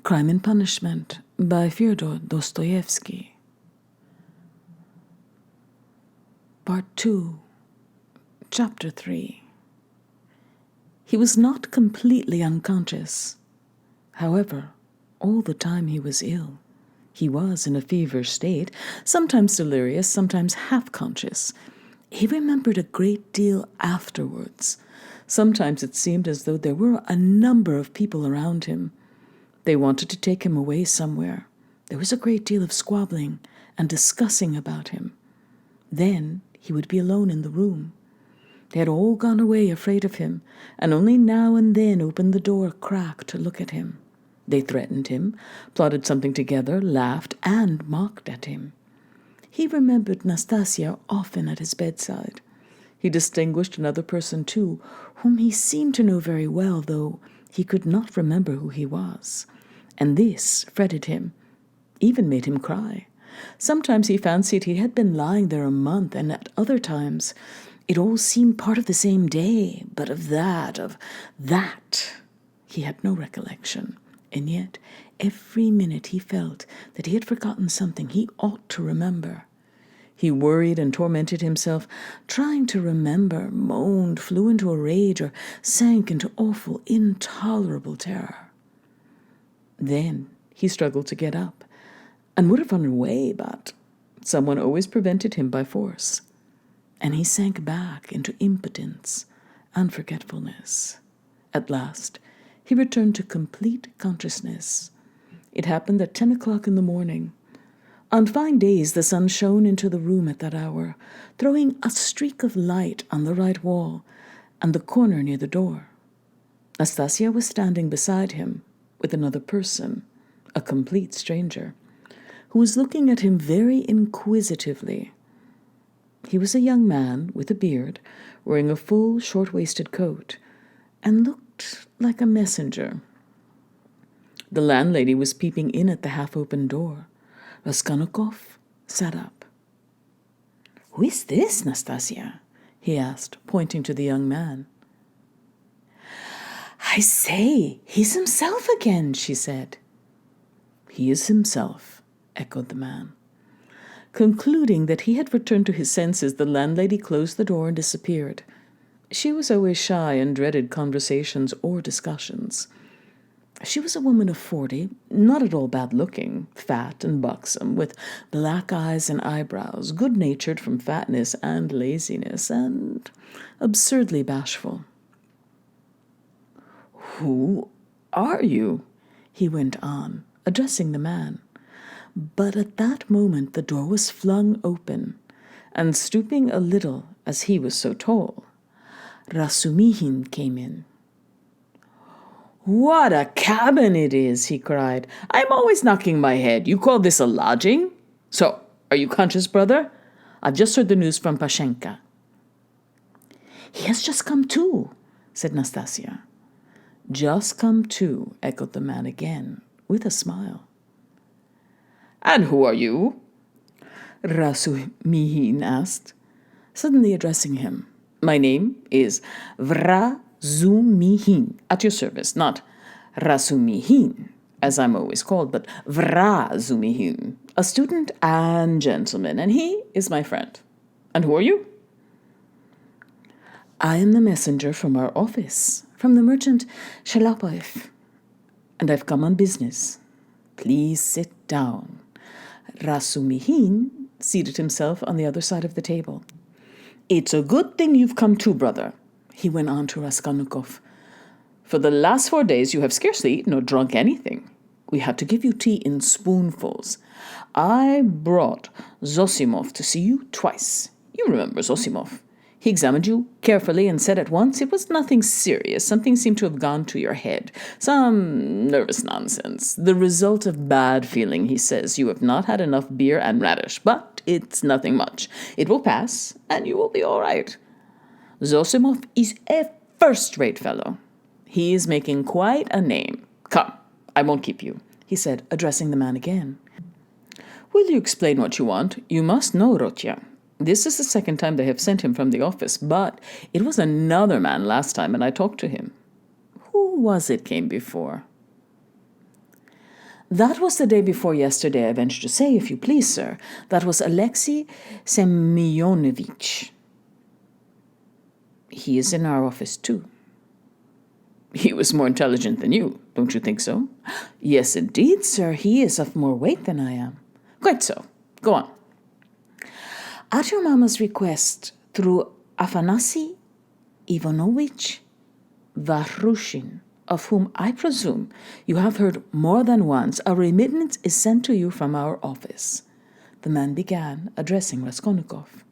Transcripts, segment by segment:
Crime and Punishment by Fyodor Dostoevsky. Part 2, Chapter 3. He was not completely unconscious. However, all the time he was ill. He was in a feverish state, sometimes delirious, sometimes half-conscious. He remembered a great deal afterwards. Sometimes it seemed as though there were a number of people around him. They wanted to take him away somewhere. There was a great deal of squabbling and discussing about him. Then he would be alone in the room. They had all gone away afraid of him, and only now and then opened the door a crack to look at him. They threatened him, plotted something together, laughed, and mocked at him. He remembered Nastasia often at his bedside. He distinguished another person, too, whom he seemed to know very well, though he could not remember who he was. And this fretted him, even made him cry. Sometimes he fancied he had been lying there a month, and at other times it all seemed part of the same day, but of that, he had no recollection. And yet, every minute he felt that he had forgotten something he ought to remember. He worried and tormented himself, trying to remember, moaned, flew into a rage, or sank into awful, intolerable terror. Then he struggled to get up, and would have run away, but someone always prevented him by force. And he sank back into impotence and forgetfulness. At last, he returned to complete consciousness. It happened at 10 o'clock in the morning. On fine days, the sun shone into the room at that hour, throwing a streak of light on the right wall and the corner near the door. Nastasia was standing beside him with another person, a complete stranger, who was looking at him very inquisitively. He was a young man with a beard, wearing a full, short-waisted coat, and looked like a messenger. The landlady was peeping in at the half-open door. Raskolnikov sat up. "Who is this, Nastasia?" he asked, pointing to the young man. "I say, he's himself again," she said. "He is himself," echoed the man. Concluding that he had returned to his senses, the landlady closed the door and disappeared. She was always shy and dreaded conversations or discussions. She was a woman of 40, not at all bad-looking, fat and buxom, with black eyes and eyebrows, good-natured from fatness and laziness, and absurdly bashful. "Who are you?" he went on, addressing the man. But at that moment the door was flung open, and stooping a little, as he was so tall, Razumihin came in. "What a cabin it is!" he cried. "I'm always knocking my head. You call this a lodging? So, are you conscious, brother? I've just heard the news from Pashenka." "He has just come to," said Nastasia. "Just come to," echoed the man again, with a smile. "And who are you?" Razumihin asked, suddenly addressing him. "My name is Razumihin, at your service, not Razumihin, as I'm always called, but Razumihin, a student and gentleman, and he is my friend. And who are you?" "I am the messenger from our office, from the merchant Shalapoev, and I've come on business. Please sit down." Razumihin seated himself on the other side of the table. "It's a good thing you've come too, brother," he went on to Raskolnikov. "For the last 4 days you have scarcely eaten or drunk anything. We had to give you tea in spoonfuls. I brought Zosimov to see you twice. You remember Zosimov. He examined you carefully and said at once it was nothing serious. Something seemed to have gone to your head. Some nervous nonsense. The result of bad feeling, he says. You have not had enough beer and radish, but it's nothing much. It will pass, and you will be all right. Zosimov is a first-rate fellow. He is making quite a name. Come, I won't keep you," he said, addressing the man again. "Will you explain what you want? You must know, Rotya. This is the second time they have sent him from the office, but it was another man last time, and I talked to him. Who was it came before?" That was the day before yesterday, I venture to say, if you please, sir. That was Alexei Semyonovich. He is in our office, too. He was more intelligent than you, don't you think so? Yes, indeed, sir. He is of more weight than I am. Quite so. Go on. At your mamma's request, through Afanasy Ivanovich Varushin, of whom I presume you have heard more than once, a remittance is sent to you from our office. The man began, addressing Raskolnikov.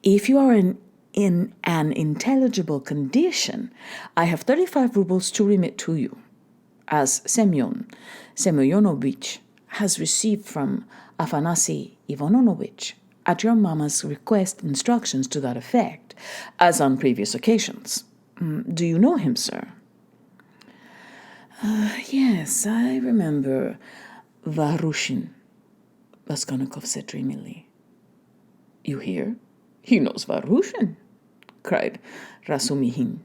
If you are in an intelligible condition, I have 35 rubles to remit to you, as Semyonovich has received from Afanasy Ivanovich, at your mamma's request, instructions to that effect, as on previous occasions. Do you know him, sir? Yes, I remember Varushin, Raskolnikov said dreamily. You hear? He knows Varushin, cried Razumihin.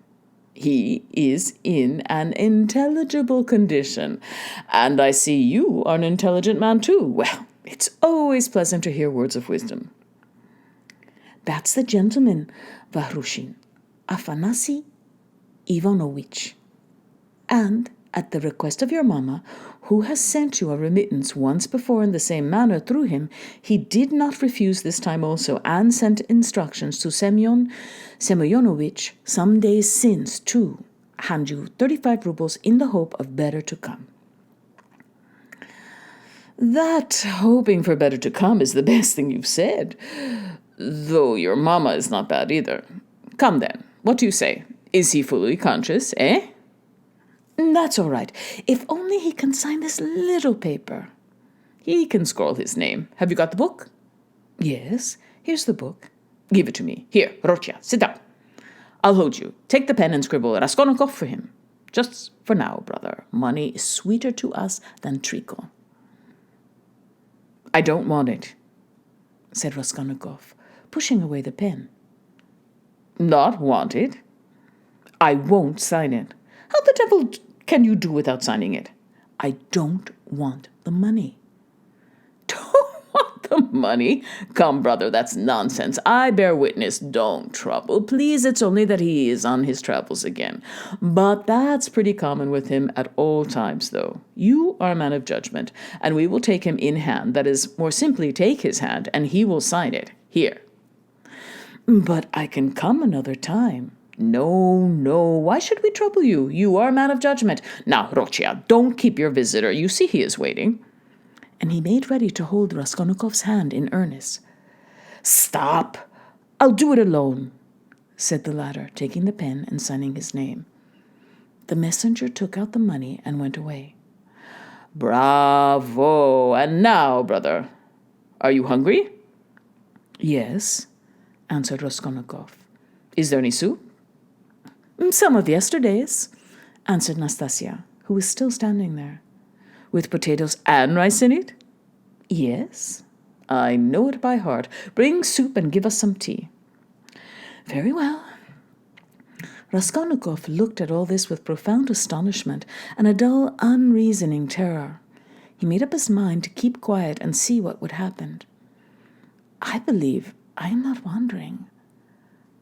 He is in an intelligible condition, and I see you are an intelligent man too. Well, it's always pleasant to hear words of wisdom. That's the gentleman, Varushin, Afanasy Ivanovich. And at the request of your mamma, who has sent you a remittance once before in the same manner through him, he did not refuse this time also, and sent instructions to Semyonovich some days since to hand you 35 rubles in the hope of better to come. That hoping for better to come is the best thing you've said, though your mamma is not bad either. Come then, what do you say? Is he fully conscious, eh? That's all right. If only he can sign this little paper. He can scrawl his name. Have you got the book? Yes, here's the book. Give it to me. Here, Rocha, sit down. I'll hold you. Take the pen and scribble Raskolnikov for him. Just for now, brother. Money is sweeter to us than treacle. I don't want it, said Raskolnikov, pushing away the pen. Not want it? I won't sign it. How the devil can you do without signing it? I don't want the money. Don't want the money? Come, brother, that's nonsense. I bear witness. Don't trouble. Please, it's only that he is on his travels again. But that's pretty common with him at all times, though. You are a man of judgment, and we will take him in hand. That is, more simply, take his hand, and he will sign it. Here. But I can come another time. No, why should we trouble you? You are a man of judgment. Now, Rocha, don't keep your visitor. You see he is waiting. And he made ready to hold Raskolnikov's hand in earnest. Stop! I'll do it alone, said the latter, taking the pen and signing his name. The messenger took out the money and went away. Bravo! And now, brother, are you hungry? Yes, answered Raskolnikov. Is there any soup? Some of yesterday's, answered Nastasia, who was still standing there. With potatoes and rice in it? Yes. I know it by heart. Bring soup and give us some tea. Very well. Raskolnikov looked at all this with profound astonishment and a dull, unreasoning terror. He made up his mind to keep quiet and see what would happen. I believe I am not wandering.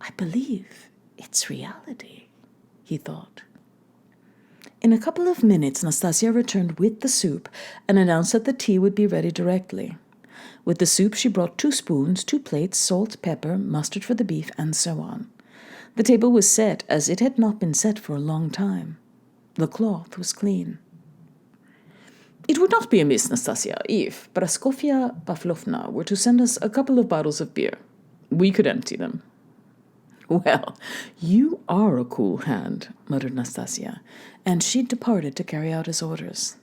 I believe it's reality, he thought. In a couple of minutes, Nastasia returned with the soup and announced that the tea would be ready directly. With the soup, she brought 2 spoons, 2 plates, salt, pepper, mustard for the beef, and so on. The table was set as it had not been set for a long time. The cloth was clean. It would not be amiss, Nastasia, if Praskovya Pavlovna were to send us a couple of bottles of beer. We could empty them. Well, you are a cool hand, muttered Nastasia, and she departed to carry out his orders.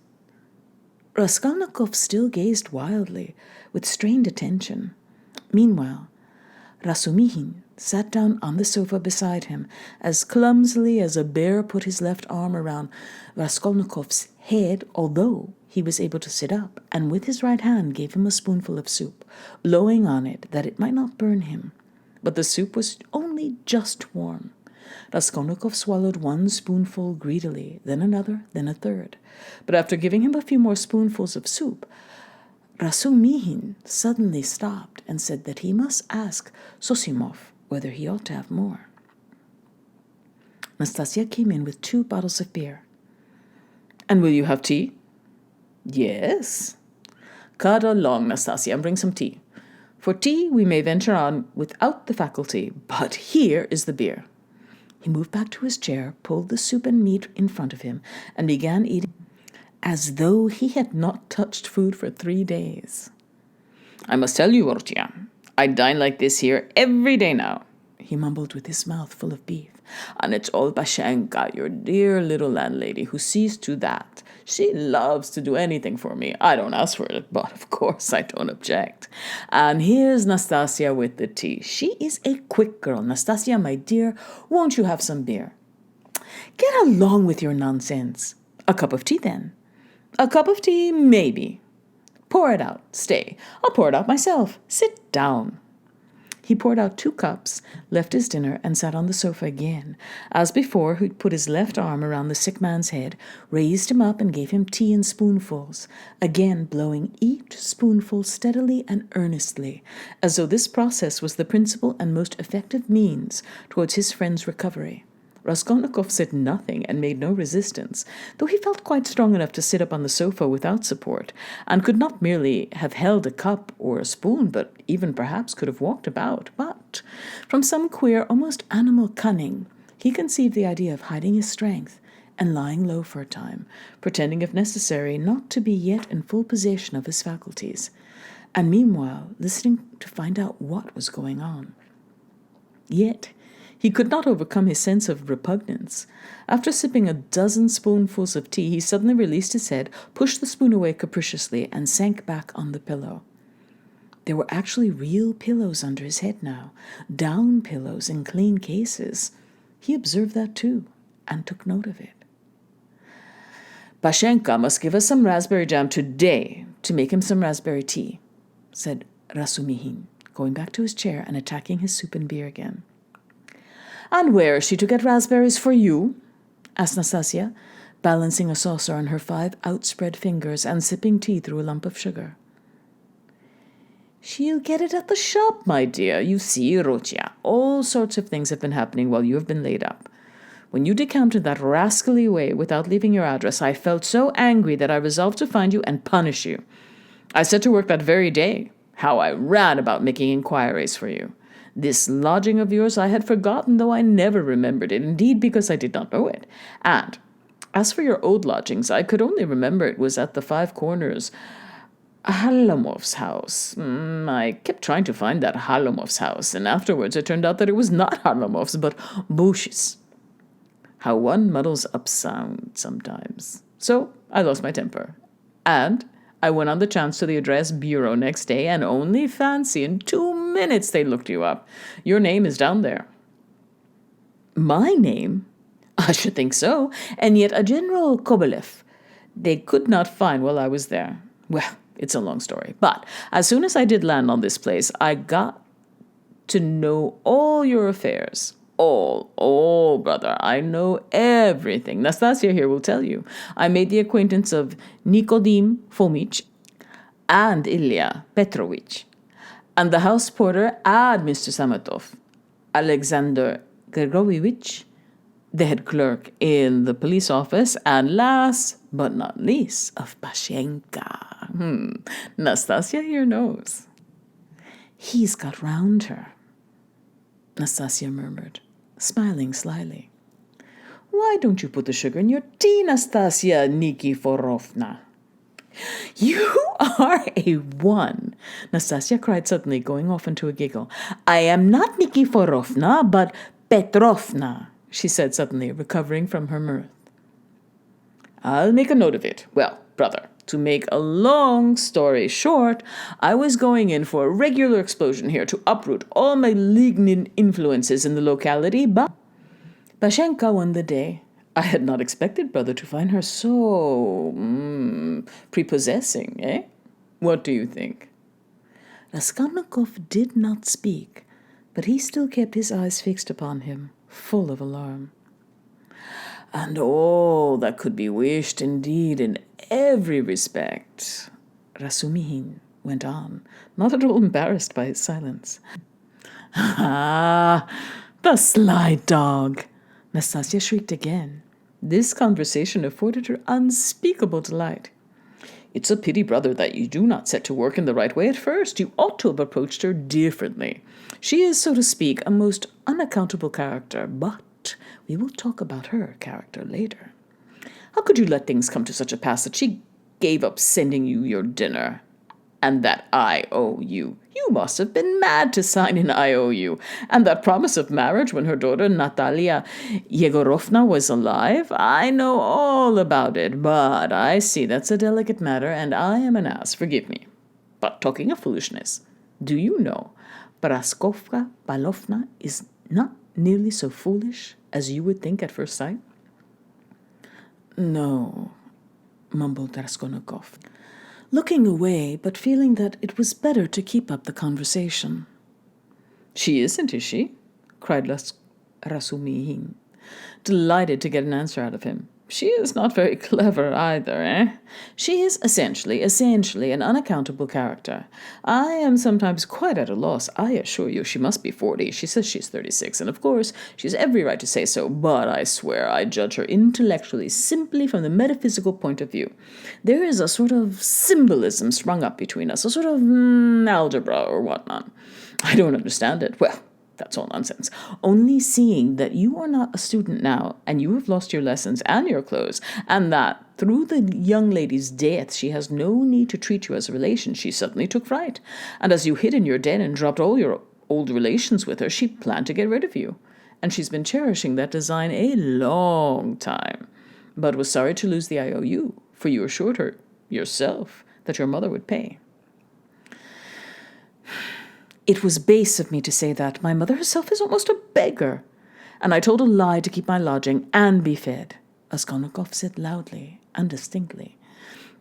Raskolnikov still gazed wildly, with strained attention. Meanwhile, Razumihin sat down on the sofa beside him, as clumsily as a bear put his left arm around Raskolnikov's head, although he was able to sit up, and with his right hand gave him a spoonful of soup, blowing on it that it might not burn him. But the soup was only just warm. Raskolnikov swallowed one spoonful greedily, then another, then a third. But after giving him a few more spoonfuls of soup, Razumihin suddenly stopped and said that he must ask Sosimov whether he ought to have more. Nastasia came in with 2 bottles of beer. "And will you have tea?" "Yes." "Cut along, Nastasia, and bring some tea. For tea we may venture on without the faculty, but here is the beer." He moved back to his chair, pulled the soup and meat in front of him, and began eating as though he had not touched food for 3 days. "I must tell you, Ortia, I dine like this here every day now," he mumbled with his mouth full of beef. "And it's all Pashenka, your dear little landlady, who sees to that. She loves to do anything for me. I don't ask for it, but of course I don't object. And here's Nastasia with the tea. She is a quick girl. Nastasia, my dear, won't you have some beer?" "Get along with your nonsense. A cup of tea, then." "A cup of tea, maybe." "Pour it out. Stay, I'll pour it out myself. Sit down." He poured out 2 cups, left his dinner, and sat on the sofa again. As before, he put his left arm around the sick man's head, raised him up, and gave him tea in spoonfuls, again blowing each spoonful steadily and earnestly, as though this process was the principal and most effective means towards his friend's recovery. Raskolnikov said nothing and made no resistance, though he felt quite strong enough to sit up on the sofa without support, and could not merely have held a cup or a spoon, but even perhaps could have walked about. But, from some queer, almost animal cunning, he conceived the idea of hiding his strength and lying low for a time, pretending, if necessary, not to be yet in full possession of his faculties, and meanwhile listening to find out what was going on. Yet he could not overcome his sense of repugnance. After sipping a dozen spoonfuls of tea, he suddenly released his head, pushed the spoon away capriciously, and sank back on the pillow. There were actually real pillows under his head now, down pillows in clean cases. He observed that too, and took note of it. "Pashenka must give us some raspberry jam today to make him some raspberry tea," said Razumihin, going back to his chair and attacking his soup and beer again. "And where is she to get raspberries for you?" asked Nastasia, balancing a saucer on her 5 outspread fingers and sipping tea through a lump of sugar. "She'll get it at the shop, my dear. You see, Rotia, all sorts of things have been happening while you have been laid up. When you decamped that rascally way without leaving your address, I felt so angry that I resolved to find you and punish you. I set to work that very day. How I ran about making inquiries for you. This lodging of yours I had forgotten, though I never remembered it, indeed because I did not know it. And as for your old lodgings, I could only remember it was at the 5 Corners, Halomov's house. I kept trying to find that Halomov's house, and afterwards it turned out that it was not Halomov's, but Bush's. How one muddles up sound sometimes. So I lost my temper, and I went on the chance to the address bureau next day, and only fancy, in 2 minutes they looked you up. Your name is down there." "My name?" "I should think so. And yet a General Kobolev they could not find while I was there. Well, it's a long story. But as soon as I did land on this place, I got to know all your affairs. All, brother. I know everything. Nastasia here will tell you. I made the acquaintance of Nikodim Fomich and Ilya Petrovich, and the house porter and Mr. Samatov, Alexander Grigorovich, the head clerk in the police office, and last but not least, of Pashenka. Nastasia here knows." "He's got round her," Nastasia murmured, smiling slyly. "Why don't you put the sugar in your tea, Nastasia Nikiforovna?" "You are a one!" Nastasia cried suddenly, going off into a giggle. "I am not Nikiforovna, but Petrovna," she said suddenly, recovering from her mirth. "I'll make a note of it. Well, brother, to make a long story short, I was going in for a regular explosion here to uproot all malignant influences in the locality, but Pashenka won the day. I had not expected, brother, to find her so prepossessing, eh? What do you think?" Raskolnikov did not speak, but he still kept his eyes fixed upon him, full of alarm. And all that could be wished indeed in every respect, Razumihin went on, not at all embarrassed by his silence. Ah, the sly dog! Nastasia shrieked again. This conversation afforded her unspeakable delight. It's a pity, brother, that you do not set to work in the right way at first. You ought to have approached her differently. She is, so to speak, a most unaccountable character, but we will talk about her character later. How could you let things come to such a pass that she gave up sending you your dinner? And that IOU. You must have been mad to sign an IOU. And that promise of marriage when her daughter Natalia Yegorovna was alive? I know all about it, but I see that's a delicate matter, and I am an ass, forgive me. But talking of foolishness, do you know Praskovka Palovna is not nearly so foolish as you would think at first sight? No, mumbled Raskolnikov, looking away, but feeling that it was better to keep up the conversation. She isn't, is she? Cried Razumihin, delighted to get an answer out of him. She is not very clever either, eh? She is essentially an unaccountable character. I am sometimes quite at a loss. I assure you she must be 40. She says she's 36, and of course she has every right to say so, but I swear I judge her intellectually simply from the metaphysical point of view. There is a sort of symbolism sprung up between us, a sort of algebra or whatnot. I don't understand it. Well, that's all nonsense. Only seeing that you are not a student now, and you have lost your lessons and your clothes, and that through the young lady's death she has no need to treat you as a relation, she suddenly took fright. And as you hid in your den and dropped all your old relations with her, she planned to get rid of you. And she's been cherishing that design a long time, but was sorry to lose the IOU, for you assured her yourself that your mother would pay. It was base of me to say that. My mother herself is almost a beggar. And I told a lie to keep my lodging and be fed, Raskolnikov said loudly and distinctly.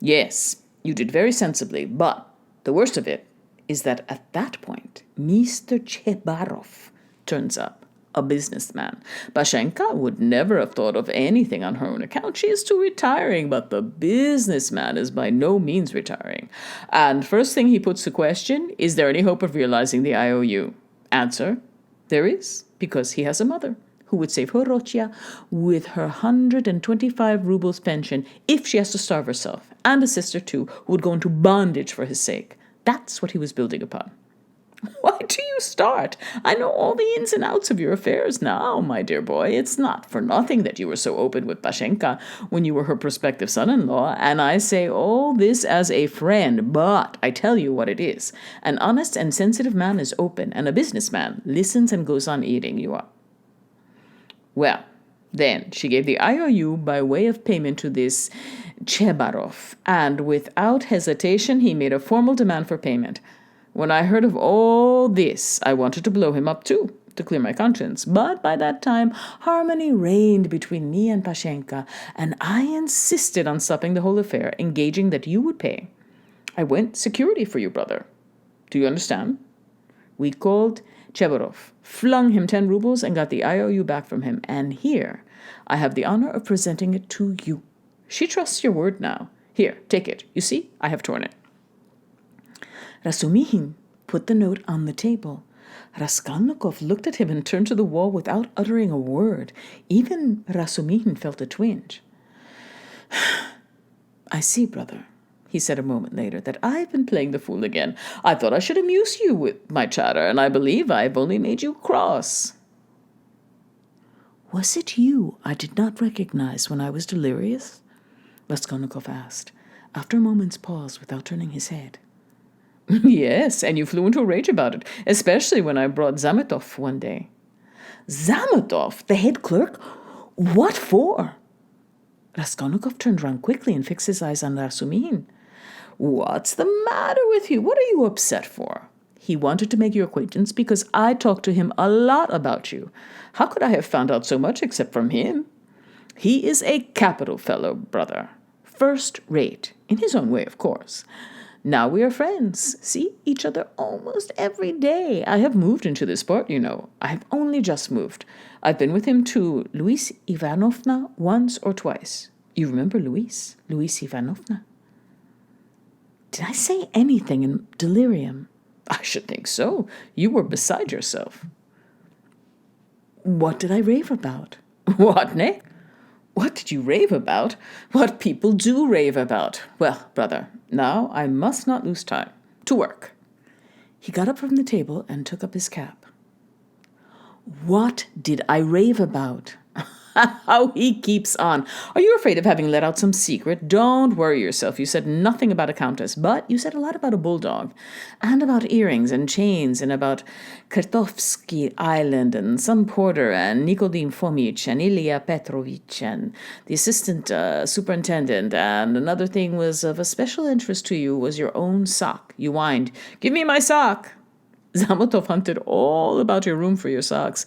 Yes, you did very sensibly, but the worst of it is that at that point, Mr. Chebarov turns up, a businessman. Pashenka would never have thought of anything on her own account. She is too retiring, but the businessman is by no means retiring. And first thing he puts the question, is there any hope of realizing the IOU? Answer, there is, because he has a mother who would save Horochia with her 125 rubles pension if she has to starve herself, and a sister too who would go into bondage for his sake. That's what he was building upon. Why do you start? I know all the ins and outs of your affairs now, my dear boy. It's not for nothing that you were so open with Pashenka when you were her prospective son-in-law, and I say all this as a friend, but I tell you what it is. An honest and sensitive man is open, and a businessman listens and goes on eating you up. Well, then she gave the IOU by way of payment to this Chebarov, and without hesitation he made a formal demand for payment. When I heard of all this, I wanted to blow him up too, to clear my conscience. But by that time, harmony reigned between me and Pashenka, and I insisted on stopping the whole affair, engaging that you would pay. I went security for you, brother. Do you understand? We called Chebarov, flung him 10 rubles, and got the IOU back from him. And here, I have the honor of presenting it to you. She trusts your word now. Here, take it. You see, I have torn it. Razumihin put the note on the table. Raskolnikov looked at him and turned to the wall without uttering a word. Even Razumihin felt a twinge. I see, brother, he said a moment later, that I've been playing the fool again. I thought I should amuse you with my chatter, and I believe I've only made you cross. Was it you I did not recognize when I was delirious? Raskolnikov asked, after a moment's pause without turning his head. Yes, and you flew into a rage about it, especially when I brought Zametov one day. Zametov, the head clerk? What for? Raskolnikov turned round quickly and fixed his eyes on Razumihin. What's the matter with you? What are you upset for? He wanted to make your acquaintance because I talked to him a lot about you. How could I have found out so much except from him? He is a capital fellow, brother. First rate, in his own way, of course. Now we are friends, see each other almost every day. I have moved into this part, you know. I have only just moved. I've been with him to Luis Ivanovna once or twice. You remember Luis Ivanovna? Did I say anything in delirium? I should think so. You were beside yourself. What did I rave about? What, Nick? What did you rave about? What people do rave about. Well, brother, now I must not lose time. To work. He got up from the table and took up his cap. What did I rave about? How he keeps on. Are you afraid of having let out some secret? Don't worry yourself. You said nothing about a countess, but you said a lot about a bulldog, and about earrings and chains, and about Kartovsky Island, and some porter, and Nikodim Fomich, and Ilya Petrovich, and the assistant superintendent, and another thing was of a special interest to you was your own sock. You whined, "Give me my sock!" Zamatov hunted all about your room for your socks,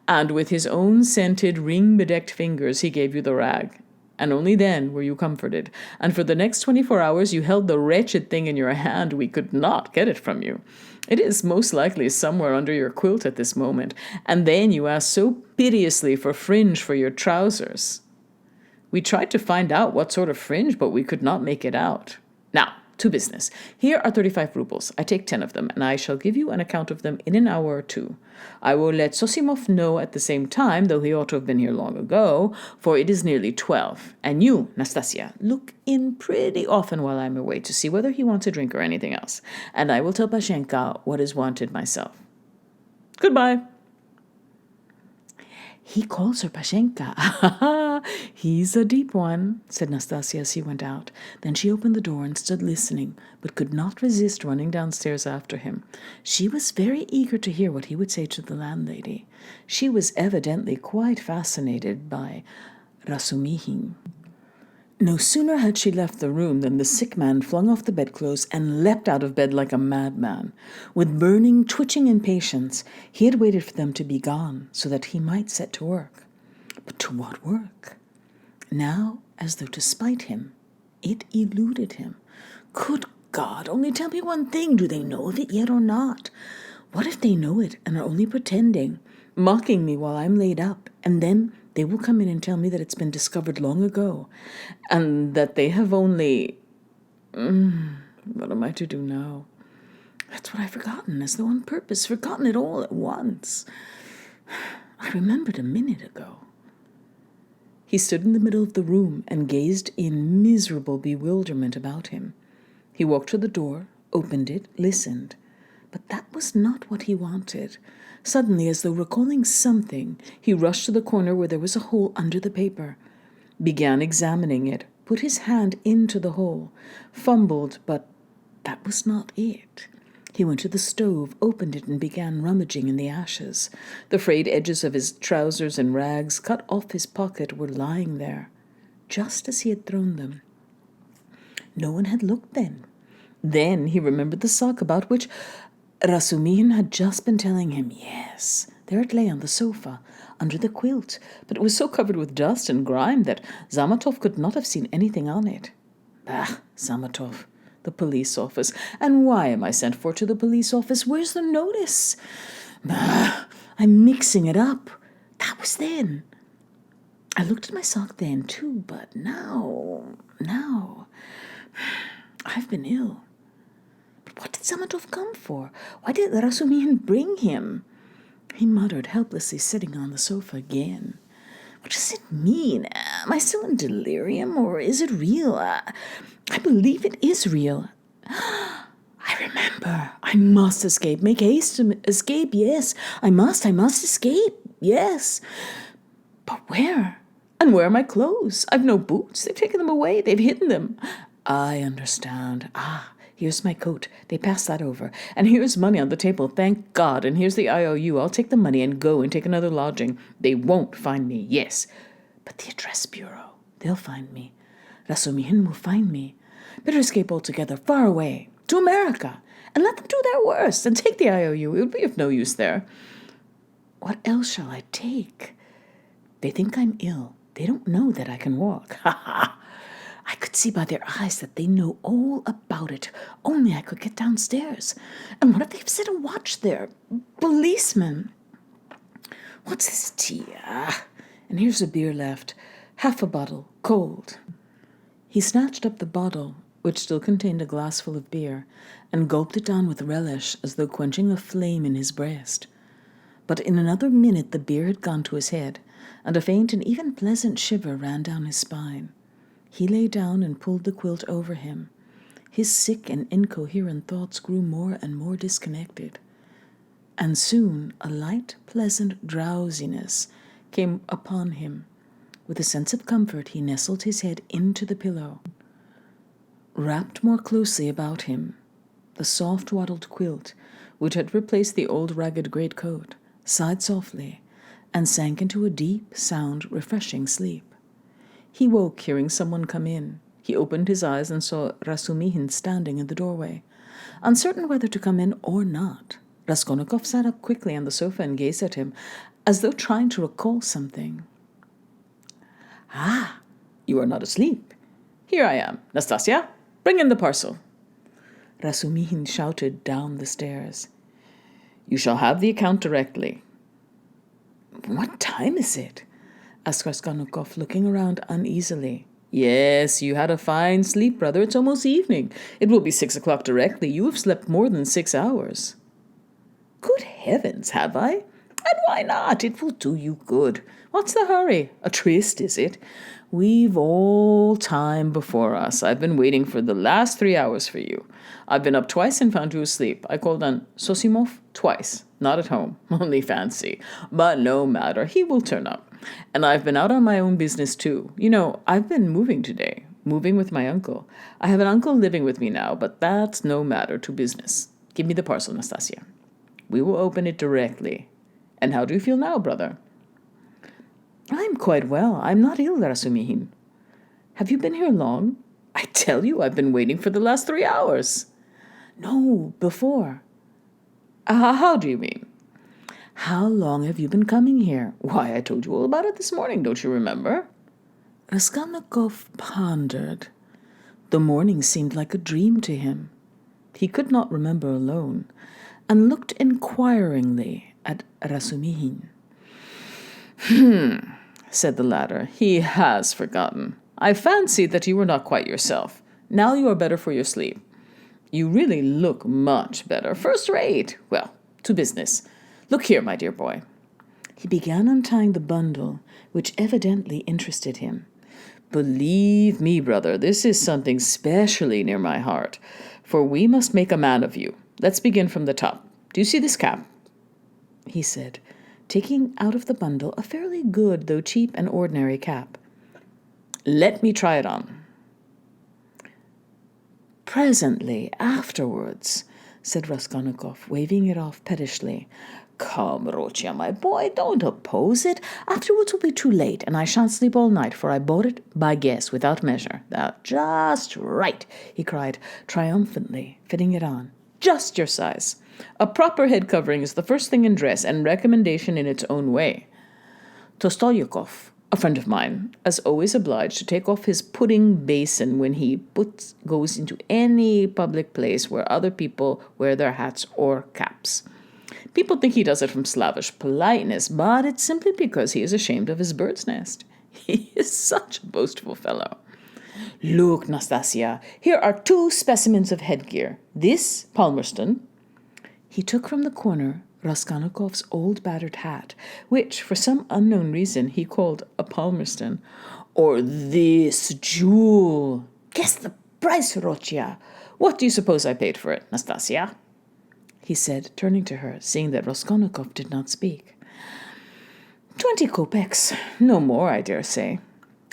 and with his own scented, ring-bedecked fingers he gave you the rag. And only then were you comforted, and for the next 24 hours you held the wretched thing in your hand. We could not get it from you. It is most likely somewhere under your quilt at this moment, and then you asked so piteously for fringe for your trousers. We tried to find out what sort of fringe, but we could not make it out. Now, to business. Here are 35 rubles. I take 10 of them, and I shall give you an account of them in an hour or two. I will let Sosimov know at the same time, though he ought to have been here long ago, for it is nearly 12. And you, Nastasia, look in pretty often while I'm away to see whether he wants a drink or anything else, and I will tell Pashenka what is wanted myself. Goodbye. He calls her Pashenka. He's a deep one, said Nastasia as he went out. Then she opened the door and stood listening, but could not resist running downstairs after him. She was very eager to hear what he would say to the landlady. She was evidently quite fascinated by Razumihin. No sooner had she left the room than the sick man flung off the bedclothes and leapt out of bed like a madman. With burning, twitching impatience, he had waited for them to be gone so that he might set to work. But to what work? Now, as though to spite him, it eluded him. Good God, only tell me one thing. Do they know of it yet or not? What if they know it and are only pretending, mocking me while I'm laid up, and then they will come in and tell me that it's been discovered long ago, and that they have only... What am I to do now? That's what I've forgotten, as though on purpose, forgotten it all at once. I remembered a minute ago. He stood in the middle of the room and gazed in miserable bewilderment about him. He walked to the door, opened it, listened. But that was not what he wanted. Suddenly, as though recalling something, he rushed to the corner where there was a hole under the paper, began examining it, put his hand into the hole, fumbled, but that was not it. He went to the stove, opened it, and began rummaging in the ashes. The frayed edges of his trousers and rags cut off his pocket were lying there, just as he had thrown them. No one had looked then. Then he remembered the sock about which Razumihin had just been telling him. Yes, there it lay on the sofa, under the quilt, but it was so covered with dust and grime that Zamatov could not have seen anything on it. Bah, Zamatov, the police office. And why am I sent for to the police office? Where's the notice? Bah, I'm mixing it up. That was then. I looked at my sock then, too, but now, I've been ill. What did Zamatov come for? Why did Razumihin bring him? He muttered, helplessly sitting on the sofa again. What does it mean? Am I still in delirium, or is it real? I believe it is real. I remember. I must escape. Make haste to escape, yes. I must escape, yes. But where? And where are my clothes? I've no boots. They've taken them away. They've hidden them. I understand. Here's my coat. They passed that over. And here's money on the table, thank God. And here's the IOU. I'll take the money and go and take another lodging. They won't find me, yes. But the address bureau, they'll find me. Razumihin will find me. Better escape altogether, far away, to America, and let them do their worst, and take the IOU. It would be of no use there. What else shall I take? They think I'm ill. They don't know that I can walk. Ha ha! I could see by their eyes that they know all about it. Only I could get downstairs. And what if they've set a watch there? Policemen. What's this tea? And here's a beer left. Half a bottle, cold. He snatched up the bottle, which still contained a glassful of beer, and gulped it down with relish as though quenching a flame in his breast. But in another minute the beer had gone to his head, and a faint and even pleasant shiver ran down his spine. He lay down and pulled the quilt over him. His sick and incoherent thoughts grew more and more disconnected. And soon a light, pleasant drowsiness came upon him. With a sense of comfort, he nestled his head into the pillow. Wrapped more closely about him, the soft wadded quilt, which had replaced the old ragged greatcoat, sighed softly and sank into a deep, sound, refreshing sleep. He woke, hearing someone come in. He opened his eyes and saw Razumihin standing in the doorway. Uncertain whether to come in or not, Raskolnikov sat up quickly on the sofa and gazed at him, as though trying to recall something. "Ah, you are not asleep. Here I am. Nastasia, bring in the parcel." Razumihin shouted down the stairs. "You shall have the account directly." "What time is it?" asked Raskolnikov, looking around uneasily. "Yes, you had a fine sleep, brother. It's almost evening. It will be 6 o'clock directly. You have slept more than 6 hours." "Good heavens, have I? And why not? It will do you good. What's the hurry? A tryst, is it? We've all time before us. I've been waiting for the last 3 hours for you. I've been up twice and found you asleep. I called on Sosimov twice. Not at home. Only fancy. But no matter. He will turn up. And I've been out on my own business too. You know, I've been moving today. Moving with my uncle. I have an uncle living with me now, but that's no matter to business. Give me the parcel, Nastasia. We will open it directly. And how do you feel now, brother?" "I'm quite well. I'm not ill, Razumihin." "Have you been here long?" "I tell you, I've been waiting for the last 3 hours." "No, before." How do you mean?" "How long have you been coming here?" "Why, I told you all about it this morning, don't you remember?" Raskolnikov pondered. The morning seemed like a dream to him. He could not remember alone, and looked inquiringly at Razumihin. Said the latter. "He has forgotten. I fancied that you were not quite yourself. Now you are better for your sleep. You really look much better. First rate. Well, to business. Look here, my dear boy." He began untying the bundle, which evidently interested him. "Believe me, brother, this is something specially near my heart, for we must make a man of you. Let's begin from the top. Do you see this cap?" he said, taking out of the bundle a fairly good, though cheap and ordinary cap. "Let me try it on." "Presently, afterwards," said Raskolnikov, waving it off pettishly. "Come, Rochia, my boy, don't oppose it. Afterwards will be too late, and I shan't sleep all night, for I bought it by guess, without measure. That's just right," he cried triumphantly, fitting it on. "Just your size. A proper head covering is the first thing in dress, and recommendation in its own way. Dostoevsky, a friend of mine, is always obliged to take off his pudding basin when he goes into any public place where other people wear their hats or caps. People think he does it from slavish politeness, but it's simply because he is ashamed of his bird's nest. He is such a boastful fellow. Look, Nastasia, here are 2 specimens of headgear. This Palmerston." He took from the corner Raskolnikov's old battered hat, which, for some unknown reason, he called a Palmerston. "Or this jewel. Guess the price, Rochia. What do you suppose I paid for it, Nastasia?" he said, turning to her, seeing that Raskolnikov did not speak. 20 kopecks. No more, I dare say,"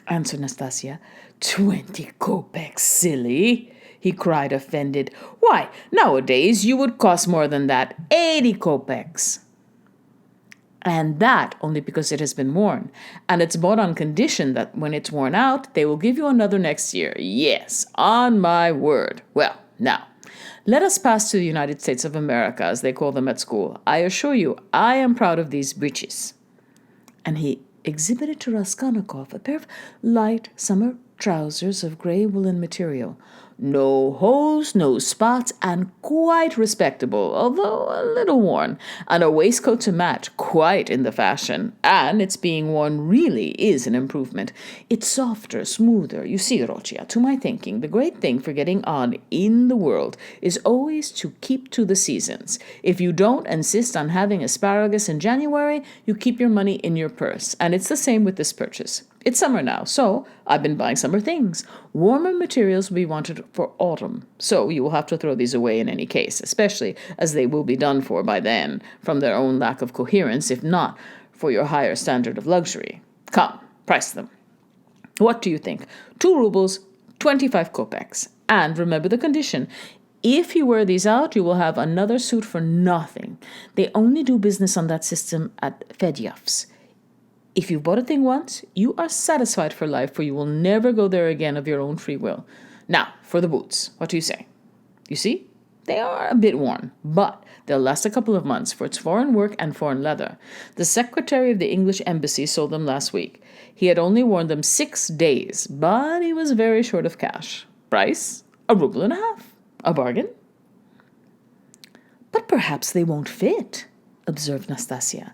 answered Nastasia. 20 kopecks, silly!" he cried, offended. "Why, nowadays you would cost more than that. 80 kopecks. And that only because it has been worn. And it's bought on condition that when it's worn out, they will give you another next year. Yes, on my word. Well, now, let us pass to the United States of America, as they call them at school. I assure you, I am proud of these breeches." And he exhibited to Raskolnikov a pair of light summer trousers of grey woolen material. No holes, no spots, and quite respectable, although a little worn. And a waistcoat to match, quite in the fashion. And its being worn really is an improvement. It's softer, smoother. You see, Rocia, to my thinking, the great thing for getting on in the world is always to keep to the seasons. If you don't insist on having asparagus in January, you keep your money in your purse. And it's the same with this purchase. It's summer now, so I've been buying summer things. Warmer materials will be wanted for autumn, so you will have to throw these away in any case, especially as they will be done for by then, from their own lack of coherence, if not for your higher standard of luxury. Come, price them. What do you think? 2 rubles, 25 kopecks. And remember the condition. If you wear these out, you will have another suit for nothing. They only do business on that system at Fedyev's. If you've bought a thing once, you are satisfied for life, for you will never go there again of your own free will. Now, for the boots, what do you say? You see, they are a bit worn, but they'll last a couple of months, for it's foreign work and foreign leather. The secretary of the English embassy sold them last week. He had only worn them 6 days, but he was very short of cash. Price? 1.5 rubles. A bargain? But perhaps they won't fit, observed Nastasia.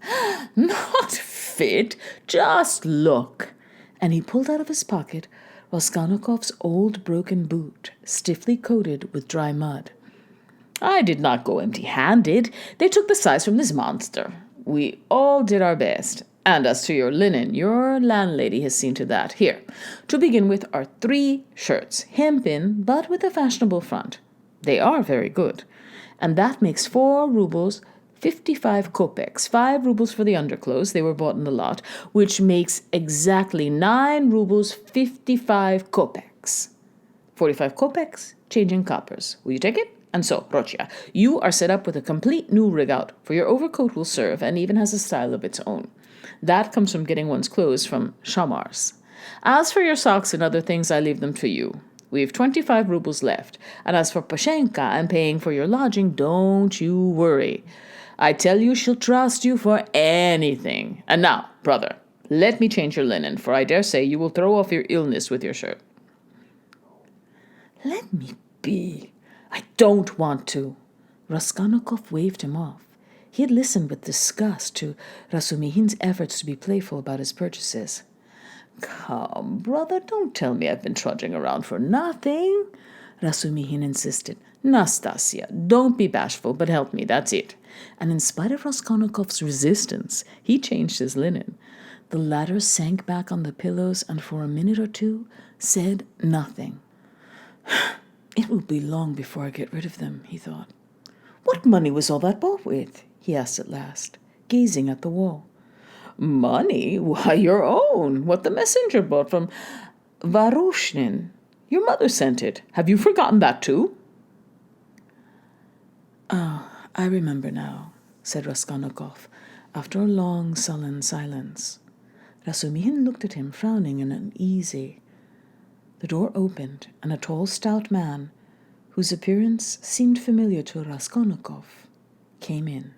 Not fit, just look. And he pulled out of his pocket Raskolnikov's old broken boot, stiffly coated with dry mud. I did not go empty-handed. They took the size from this monster. We all did our best. And as to your linen, your landlady has seen to that. Here, to begin with, are 3 shirts, hempen, but with a fashionable front. They are very good. And that makes 4 rubles, 55 kopecks, 5 rubles for the underclothes. They were bought in the lot, which makes exactly 9 rubles, 55 kopecks. 45 kopecks, changing coppers. Will you take it? And so, Rocia, you are set up with a complete new rig-out, for your overcoat will serve and even has a style of its own. That comes from getting one's clothes from shamars. As for your socks and other things, I leave them to you. We've 25 rubles left, and as for Pashenka and paying for your lodging, don't you worry. I tell you she'll trust you for anything. And now, brother, let me change your linen, for I dare say you will throw off your illness with your shirt. Let me be. I don't want to. Raskolnikov waved him off. He had listened with disgust to Razumihin's efforts to be playful about his purchases. Come, brother, don't tell me I've been trudging around for nothing, Razumihin insisted. Nastasia, don't be bashful, but help me, that's it. And in spite of Raskolnikov's resistance, he changed his linen. The latter sank back on the pillows and for a minute or two said nothing. It will be long before I get rid of them, he thought. What money was all that bought with? He asked at last, gazing at the wall. Money? Why, your own. What the messenger bought from Varushnin. Your mother sent it. Have you forgotten that too? Ah, I remember now, said Raskolnikov, after a long, sullen silence. Razumihin looked at him, frowning and uneasy. The door opened, and a tall, stout man, whose appearance seemed familiar to Raskolnikov, came in.